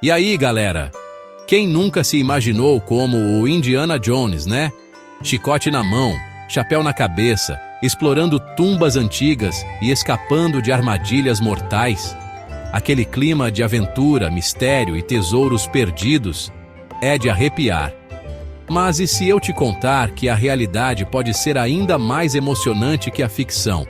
E aí, galera? Quem nunca se imaginou como o Indiana Jones, né? Chicote na mão, chapéu na cabeça, explorando tumbas antigas e escapando de armadilhas mortais. Aquele clima de aventura, mistério e tesouros perdidos é de arrepiar. Mas e se eu te contar que a realidade pode ser ainda mais emocionante que a ficção?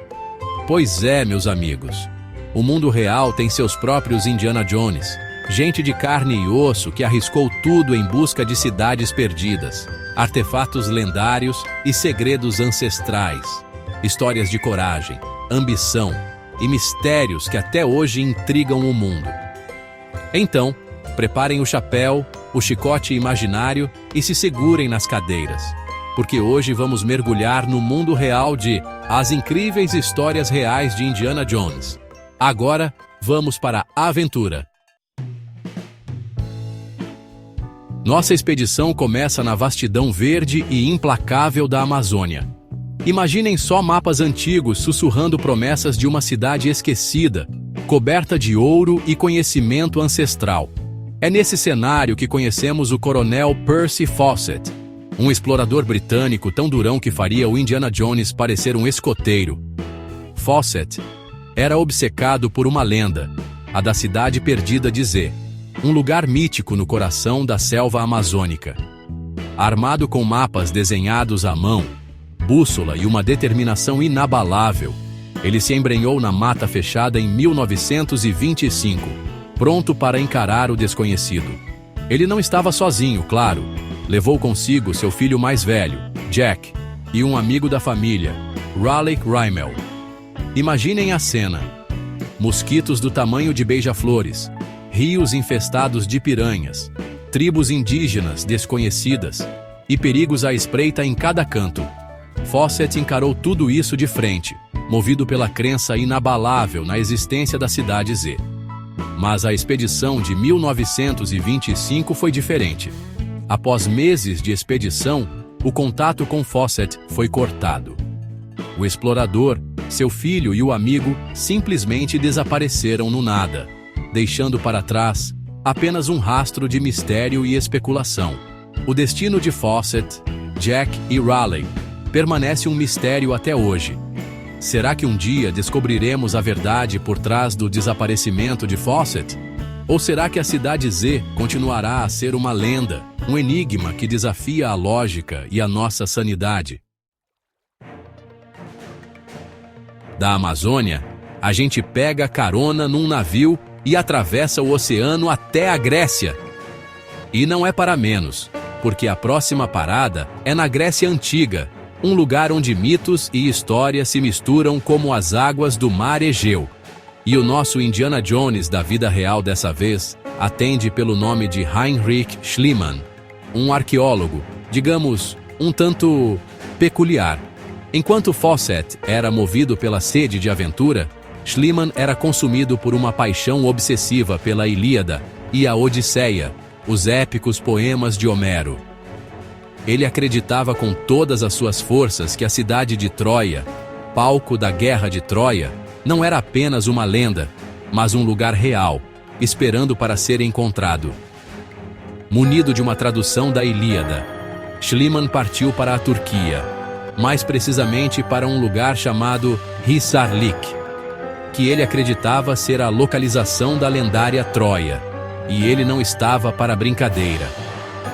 Pois é, meus amigos. O mundo real tem seus próprios Indiana Jones. Gente de carne e osso que arriscou tudo em busca de cidades perdidas, artefatos lendários e segredos ancestrais. Histórias de coragem, ambição e mistérios que até hoje intrigam o mundo. Então, preparem o chapéu, o chicote imaginário e se segurem nas cadeiras, porque hoje vamos mergulhar no mundo real de As Incríveis Histórias Reais de Indiana Jones. Agora, vamos para a aventura! Nossa expedição começa na vastidão verde e implacável da Amazônia. Imaginem só mapas antigos sussurrando promessas de uma cidade esquecida, coberta de ouro e conhecimento ancestral. É nesse cenário que conhecemos o Coronel Percy Fawcett, um explorador britânico tão durão que faria o Indiana Jones parecer um escoteiro. Fawcett era obcecado por uma lenda, a da Cidade Perdida de Z, um lugar mítico no coração da selva amazônica. Armado com mapas desenhados à mão, bússola e uma determinação inabalável, ele se embrenhou na mata fechada em 1925, pronto para encarar o desconhecido. Ele não estava sozinho, claro. Levou consigo seu filho mais velho, Jack, e um amigo da família, Raleigh Rymel. Imaginem a cena. Mosquitos do tamanho de beija-flores, rios infestados de piranhas, tribos indígenas desconhecidas e perigos à espreita em cada canto. Fawcett encarou tudo isso de frente, movido pela crença inabalável na existência da Cidade Z. Mas a expedição de 1925 foi diferente. Após meses de expedição, o contato com Fawcett foi cortado. O explorador, seu filho e o amigo simplesmente desapareceram no nada, deixando para trás apenas um rastro de mistério e especulação. O destino de Fawcett, Jack e Raleigh permanece um mistério até hoje. Será que um dia descobriremos a verdade por trás do desaparecimento de Fawcett? Ou será que a Cidade Z continuará a ser uma lenda, um enigma que desafia a lógica e a nossa sanidade? Da Amazônia, a gente pega carona num navio e atravessa o oceano até a Grécia. E não é para menos, porque a próxima parada é na Grécia Antiga, um lugar onde mitos e história se misturam como as águas do mar Egeu. E o nosso Indiana Jones da vida real dessa vez atende pelo nome de Heinrich Schliemann, um arqueólogo, digamos, um tanto peculiar. Enquanto Fawcett era movido pela sede de aventura, Schliemann era consumido por uma paixão obsessiva pela Ilíada e a Odisseia, os épicos poemas de Homero. Ele acreditava com todas as suas forças que a cidade de Troia, palco da Guerra de Troia, não era apenas uma lenda, mas um lugar real, esperando para ser encontrado. Munido de uma tradução da Ilíada, Schliemann partiu para a Turquia, mais precisamente para um lugar chamado Hisarlik, que ele acreditava ser a localização da lendária Troia, e ele não estava para brincadeira.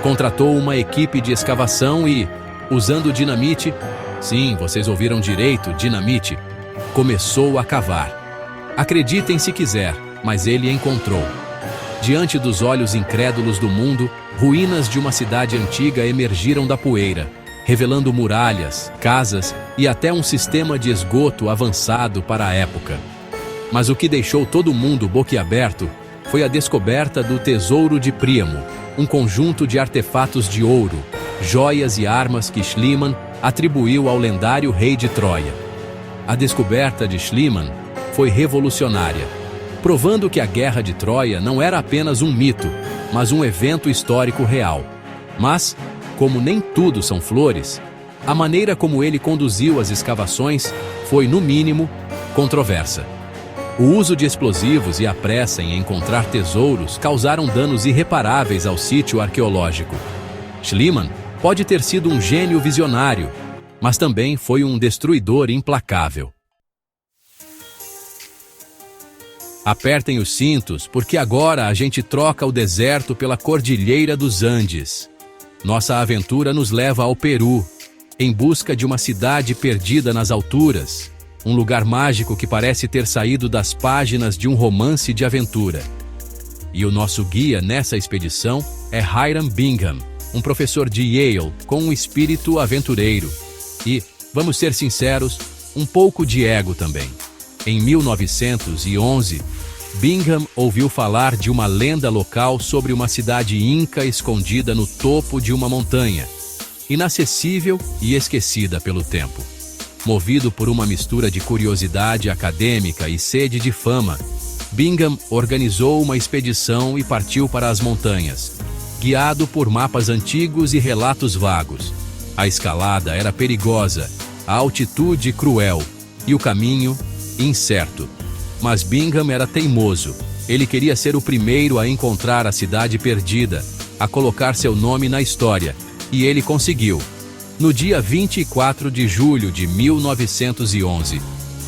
Contratou uma equipe de escavação e, usando dinamite, sim, vocês ouviram direito, dinamite, começou a cavar. Acreditem se quiser, mas ele encontrou. Diante dos olhos incrédulos do mundo, ruínas de uma cidade antiga emergiram da poeira, revelando muralhas, casas e até um sistema de esgoto avançado para a época. Mas o que deixou todo mundo boquiaberto foi a descoberta do Tesouro de Príamo, um conjunto de artefatos de ouro, joias e armas que Schliemann atribuiu ao lendário rei de Troia. A descoberta de Schliemann foi revolucionária, provando que a Guerra de Troia não era apenas um mito, mas um evento histórico real. Mas, como nem tudo são flores, a maneira como ele conduziu as escavações foi, no mínimo, controversa. O uso de explosivos e a pressa em encontrar tesouros causaram danos irreparáveis ao sítio arqueológico. Schliemann pode ter sido um gênio visionário, mas também foi um destruidor implacável. Apertem os cintos, porque agora a gente troca o deserto pela Cordilheira dos Andes. Nossa aventura nos leva ao Peru, em busca de uma cidade perdida nas alturas, um lugar mágico que parece ter saído das páginas de um romance de aventura. E o nosso guia nessa expedição é Hiram Bingham, um professor de Yale com um espírito aventureiro. E, vamos ser sinceros, um pouco de ego também. Em 1911, Bingham ouviu falar de uma lenda local sobre uma cidade inca escondida no topo de uma montanha, inacessível e esquecida pelo tempo. Movido por uma mistura de curiosidade acadêmica e sede de fama, Bingham organizou uma expedição e partiu para as montanhas, guiado por mapas antigos e relatos vagos. A escalada era perigosa, a altitude cruel e o caminho incerto. Mas Bingham era teimoso. Ele queria ser o primeiro a encontrar a cidade perdida, a colocar seu nome na história, e ele conseguiu. No dia 24 de julho de 1911,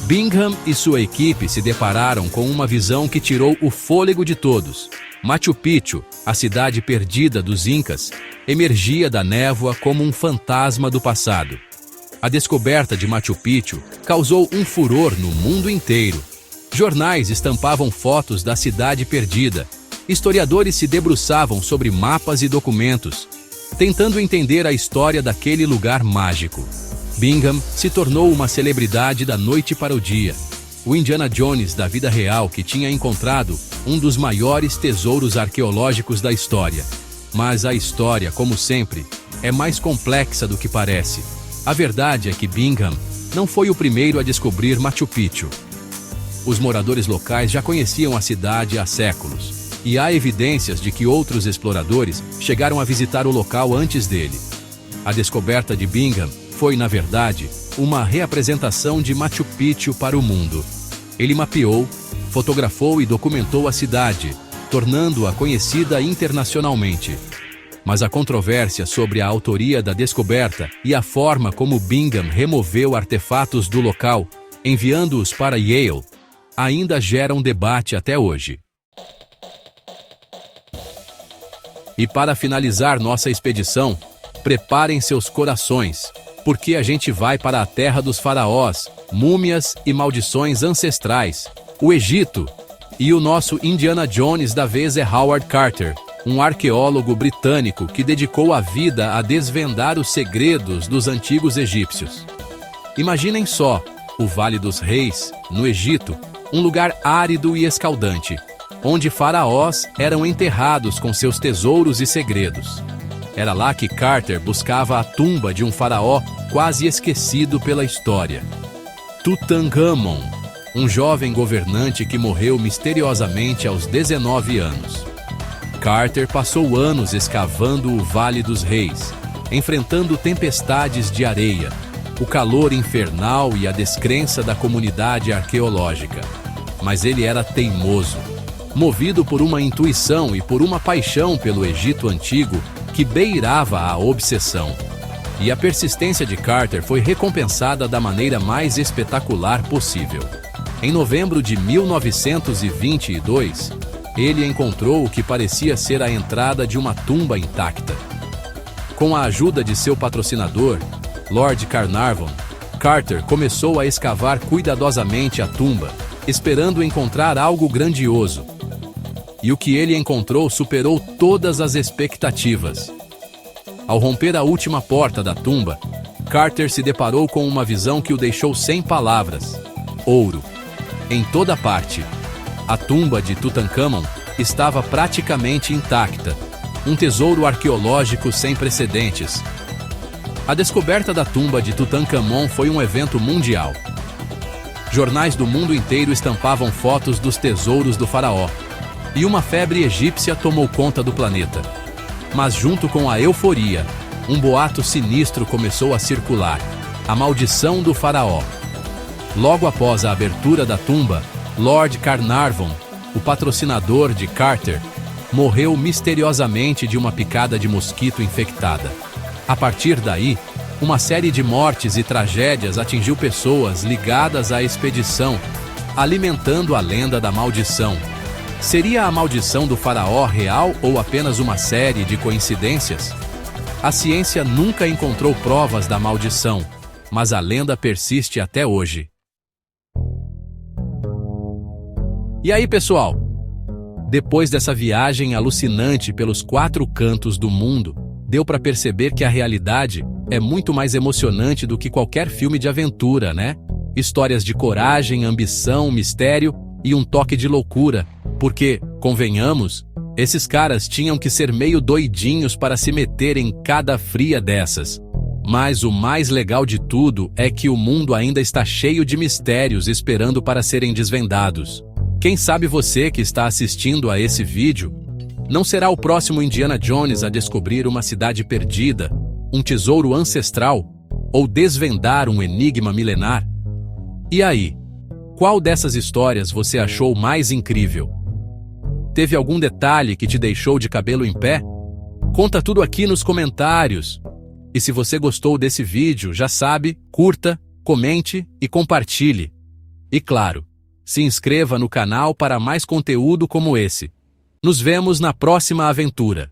Bingham e sua equipe se depararam com uma visão que tirou o fôlego de todos. Machu Picchu, a cidade perdida dos Incas, emergia da névoa como um fantasma do passado. A descoberta de Machu Picchu causou um furor no mundo inteiro. Jornais estampavam fotos da cidade perdida. Historiadores se debruçavam sobre mapas e documentos, tentando entender a história daquele lugar mágico. Bingham se tornou uma celebridade da noite para o dia. O Indiana Jones da vida real que tinha encontrado um dos maiores tesouros arqueológicos da história. Mas a história, como sempre, é mais complexa do que parece. A verdade é que Bingham não foi o primeiro a descobrir Machu Picchu. Os moradores locais já conheciam a cidade há séculos, e há evidências de que outros exploradores chegaram a visitar o local antes dele. A descoberta de Bingham foi, na verdade, uma reapresentação de Machu Picchu para o mundo. Ele mapeou, fotografou e documentou a cidade, tornando-a conhecida internacionalmente. Mas a controvérsia sobre a autoria da descoberta e a forma como Bingham removeu artefatos do local, enviando-os para Yale, ainda gera um debate até hoje. E para finalizar nossa expedição, preparem seus corações, porque a gente vai para a terra dos faraós, múmias e maldições ancestrais, o Egito. E o nosso Indiana Jones da vez é Howard Carter, um arqueólogo britânico que dedicou a vida a desvendar os segredos dos antigos egípcios. Imaginem só, o Vale dos Reis, no Egito, um lugar árido e escaldante, onde faraós eram enterrados com seus tesouros e segredos. Era lá que Carter buscava a tumba de um faraó quase esquecido pela história. Tutankhamon, um jovem governante que morreu misteriosamente aos 19 anos. Carter passou anos escavando o Vale dos Reis, enfrentando tempestades de areia, o calor infernal e a descrença da comunidade arqueológica. Mas ele era teimoso, movido por uma intuição e por uma paixão pelo Egito antigo que beirava a obsessão. E a persistência de Carter foi recompensada da maneira mais espetacular possível. Em novembro de 1922, ele encontrou o que parecia ser a entrada de uma tumba intacta. Com a ajuda de seu patrocinador, Lord Carnarvon, Carter começou a escavar cuidadosamente a tumba, esperando encontrar algo grandioso. E o que ele encontrou superou todas as expectativas. Ao romper a última porta da tumba, Carter se deparou com uma visão que o deixou sem palavras. Ouro. Em toda parte. A tumba de Tutankhamon estava praticamente intacta, um tesouro arqueológico sem precedentes. A descoberta da tumba de Tutankhamon foi um evento mundial. Jornais do mundo inteiro estampavam fotos dos tesouros do faraó, e uma febre egípcia tomou conta do planeta. Mas junto com a euforia, um boato sinistro começou a circular: a maldição do faraó. Logo após a abertura da tumba, Lord Carnarvon, o patrocinador de Carter, morreu misteriosamente de uma picada de mosquito infectada. A partir daí, uma série de mortes e tragédias atingiu pessoas ligadas à expedição, alimentando a lenda da maldição. Seria a maldição do faraó real ou apenas uma série de coincidências? A ciência nunca encontrou provas da maldição, mas a lenda persiste até hoje. E aí, pessoal? Depois dessa viagem alucinante pelos 4 cantos do mundo, deu para perceber que a realidade é muito mais emocionante do que qualquer filme de aventura, né? Histórias de coragem, ambição, mistério e um toque de loucura, porque, convenhamos, esses caras tinham que ser meio doidinhos para se meter em cada fria dessas. Mas o mais legal de tudo é que o mundo ainda está cheio de mistérios esperando para serem desvendados. Quem sabe você que está assistindo a esse vídeo não será o próximo Indiana Jones a descobrir uma cidade perdida, um tesouro ancestral ou desvendar um enigma milenar? E aí, qual dessas histórias você achou mais incrível? Teve algum detalhe que te deixou de cabelo em pé? Conta tudo aqui nos comentários. E se você gostou desse vídeo, já sabe, curta, comente e compartilhe. E claro, se inscreva no canal para mais conteúdo como esse. Nos vemos na próxima aventura.